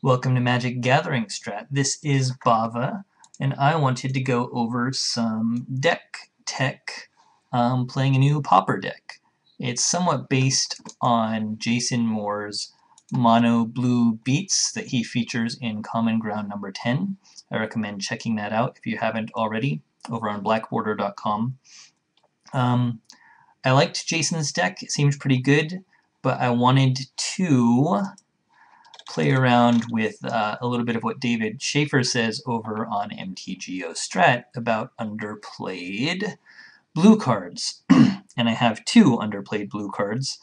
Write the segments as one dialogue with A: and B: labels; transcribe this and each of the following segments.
A: Welcome to Magic Gathering Strat. This is Bava, and I wanted to go over some deck tech playing a new Pauper deck. It's somewhat based on Jason Moore's mono blue beats that he features in Common Ground number 10. I recommend checking that out if you haven't already over on blackborder.com. I liked Jason's deck. It seemed pretty good, but I wanted to play around with a little bit of what David Schaefer says over on MTGOstrat about underplayed blue cards. And I have two underplayed blue cards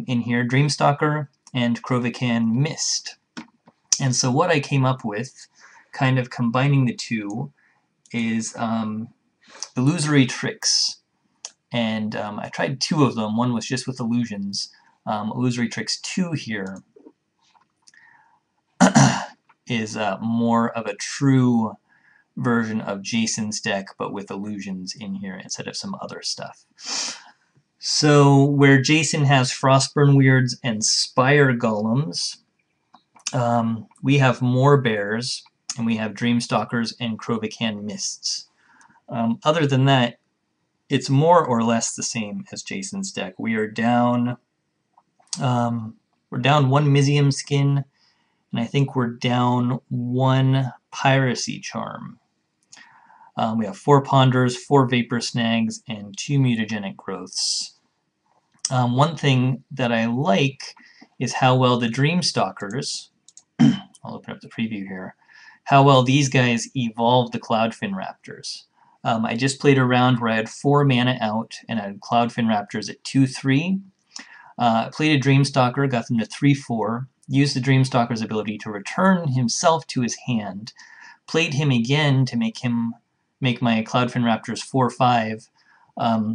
A: in here, Dream Stalker and Krovikan Mist. And so what I came up with, kind of combining the two, is illusory tricks. And I tried two of them. One was just with illusions. Illusory Tricks 2 here is more of a true version of Jason's deck, but with illusions in here instead of some other stuff. So where Jason has Frostburn Weirds and Spire Golems, we have more Bears, and we have Dream Stalkers and Krovikan Mists. Other than that, it's more or less the same as Jason's deck. We are down, one Mizzium Skin, and I think we're down one Piracy Charm. We have 4 Ponders, 4 Vapor Snags, and 2 Mutagenic Growths. One thing that I like is how well the Dream Stalkers, I'll open up the preview here, how well these guys evolve the Cloudfin Raptors. I just played a round where I had 4 mana out and I had Cloudfin Raptors at 2/3. Played a Dream Stalker, got them to 3/4. Used the Dream Stalker's ability to return himself to his hand, played him again to make my Cloudfin Raptors 4/5,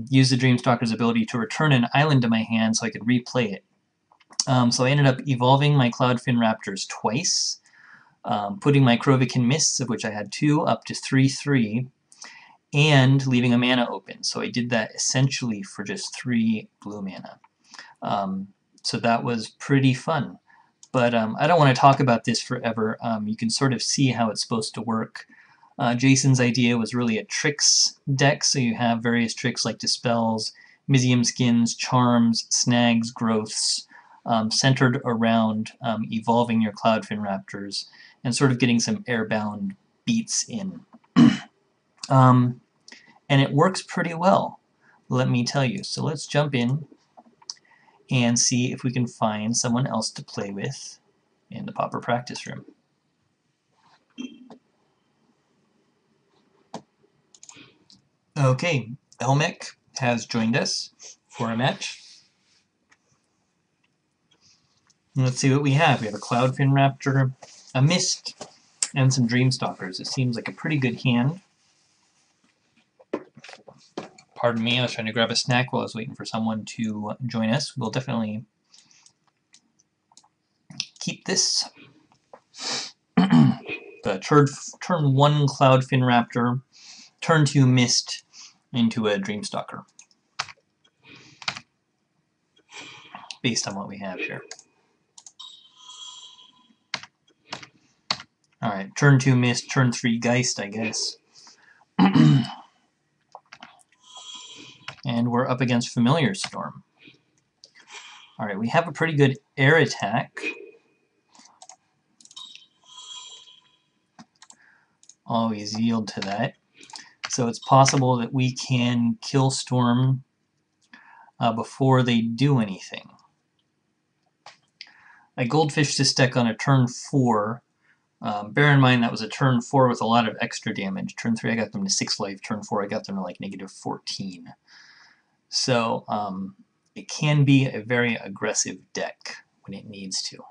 A: used the Dream Stalker's ability to return an island to my hand so I could replay it. So I ended up evolving my Cloudfin Raptors twice, putting my Krovikan Mists, of which I had 2, up to 3/3, and leaving a mana open. So I did that essentially for just 3 blue mana. So that was pretty fun. But I don't want to talk about this forever. You can sort of see how it's supposed to work. Jason's idea was really a tricks deck, so you have various tricks like Dispels, Mizzium Skins, Charms, Snags, Growths, centered around evolving your Cloudfin Raptors and sort of getting some airbound beats in. And it works pretty well, let me tell you. So let's jump in and see if we can find someone else to play with in the Pauper practice room. Okay, Elmec has joined us for a match. Let's see what we have. We have a Cloudfin Raptor, a Mist, and some Dream Stalkers. It seems like a pretty good hand. Pardon me, I was trying to grab a snack while I was waiting for someone to join us. We'll definitely keep this. The turn 1 Cloudfin Raptor, turn 2 Mist into a Dream Stalker, based on what we have here. Alright, turn 2 Mist, turn 3 Geist, I guess. And we're up against Familiar Storm. Alright, we have a pretty good air attack. Always yield to that. So it's possible that we can kill Storm before they do anything. I goldfished this deck on a turn 4. Bear in mind that was a turn 4 with a lot of extra damage. Turn 3 I got them to 6 life, turn 4 I got them to like -14. So it can be a very aggressive deck when it needs to.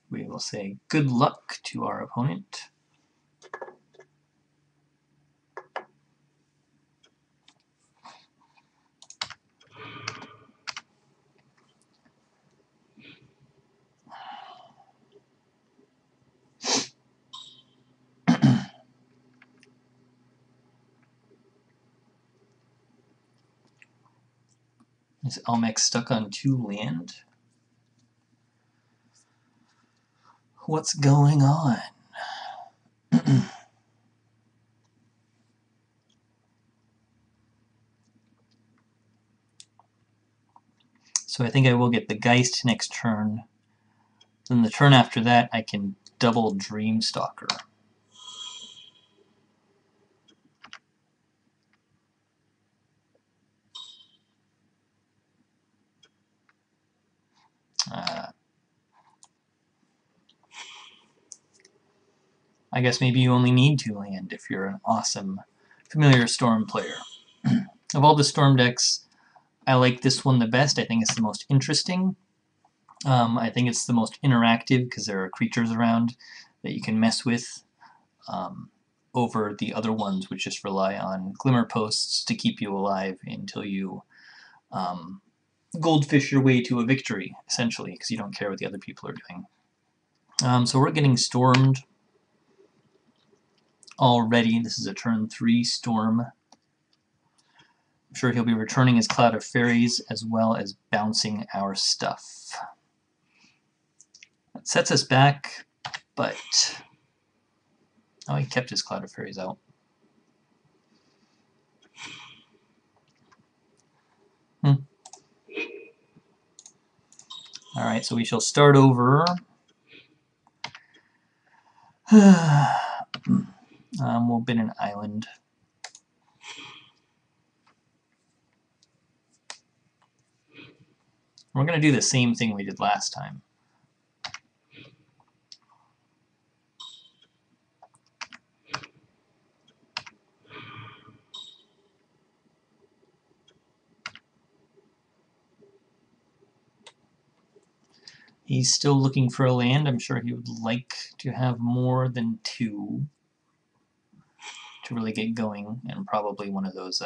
A: We will say good luck to our opponent. Is Elmec stuck on 2 land? What's going on? So I think I will get the Geist next turn. Then the turn after that, I can double Dream Stalker. I guess maybe you only need 2 land if you're an awesome Familiar Storm player. Of all the Storm decks, I like this one the best. I think it's the most interesting. I think it's the most interactive because there are creatures around that you can mess with over the other ones, which just rely on Glimmer Posts to keep you alive until you goldfish your way to a victory, essentially, because you don't care what the other people are doing. So we're getting stormed already. This is a turn 3 storm. I'm sure he'll be returning his Cloud of Fairies as well as bouncing our stuff. That sets us back, but... oh, he kept his Cloud of Fairies out. Alright, so we shall start over. We'll bin an island. We're going to do the same thing we did last time. He's still looking for a land. I'm sure he would like to have more than 2 to really get going, and probably one of those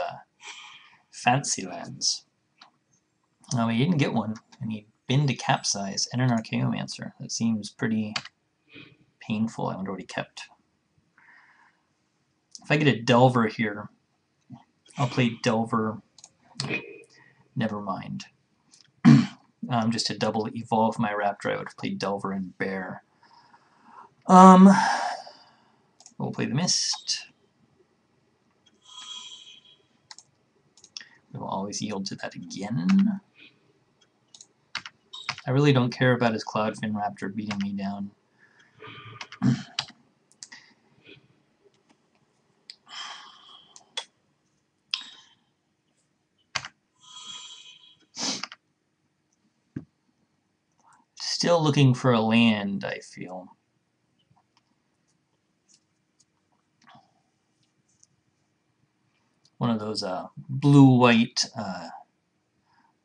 A: fancy lands. No, he didn't get one, and he binned a Capsize and an Archaeomancer. That seems pretty painful. I wonder what he kept. If I get a Delver here, I'll play Delver. Never mind. Just to double evolve my Raptor, I would have played Delver and Bear. We'll play the Mist. We will always yield to that again. I really don't care about his Cloudfin Raptor beating me down. Still looking for a land, I feel. One of those blue-white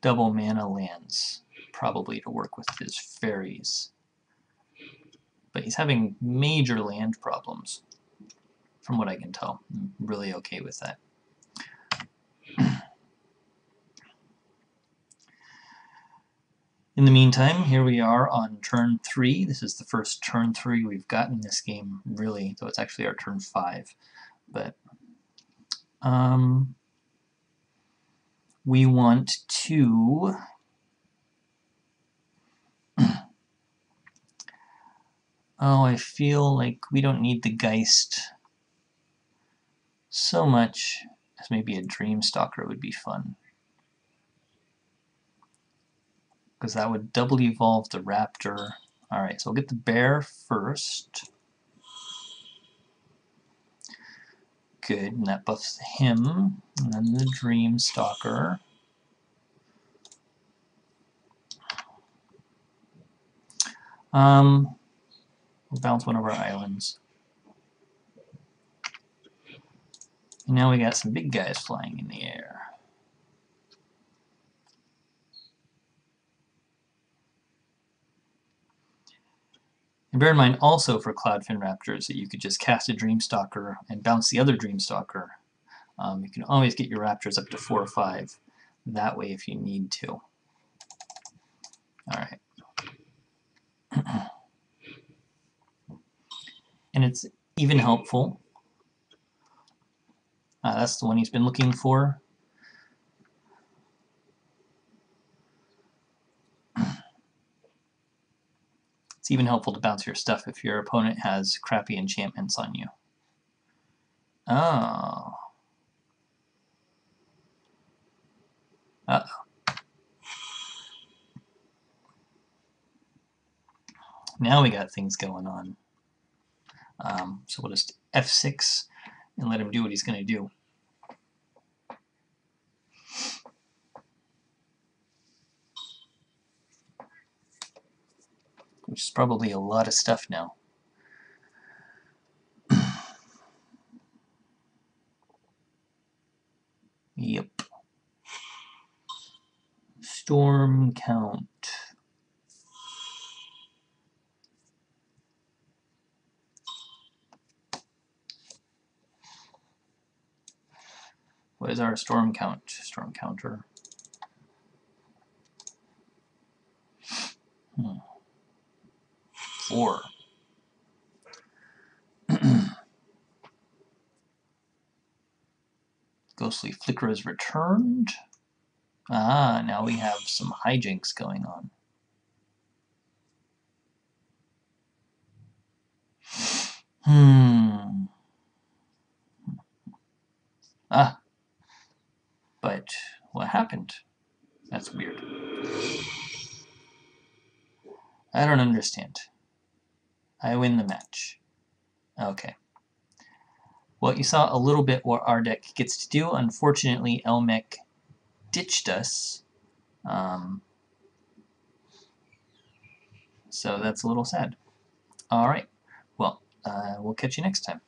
A: double mana lands, probably to work with his fairies. But he's having major land problems, from what I can tell. I'm really okay with that. In the meantime, here we are on turn 3. This is the first turn 3 we've gotten this game, really, though it's actually our turn 5. But we want to oh, I feel like we don't need the Geist so much as maybe a Dream Stalker would be fun. Because that would double evolve the Raptor. Alright, so we'll get the Bear first. Good, and that buffs him. And then the Dream Stalker. We'll bounce one of our islands. And now we got some big guys flying in the air. And bear in mind also for Cloudfin Raptors that you could just cast a Dream Stalker and bounce the other Dream Stalker. You can always get your Raptors up to 4 or 5 that way if you need to. Alright. And it's even helpful. That's the one he's been looking for. It's even helpful to bounce your stuff if your opponent has crappy enchantments on you. Oh. Uh-oh. Now we got things going on. So we'll just F6 and let him do what he's going to do. Which is probably a lot of stuff now. Yep. Storm count. What is our storm count? Storm counter. 4. Ghostly Flicker is returned. Ah, now we have some hijinks going on. Ah. But what happened? That's weird. I don't understand. I win the match. Okay. Well, you saw a little bit what our deck gets to do. Unfortunately, Elmec ditched us. So that's a little sad. Alright. Well, we'll catch you next time.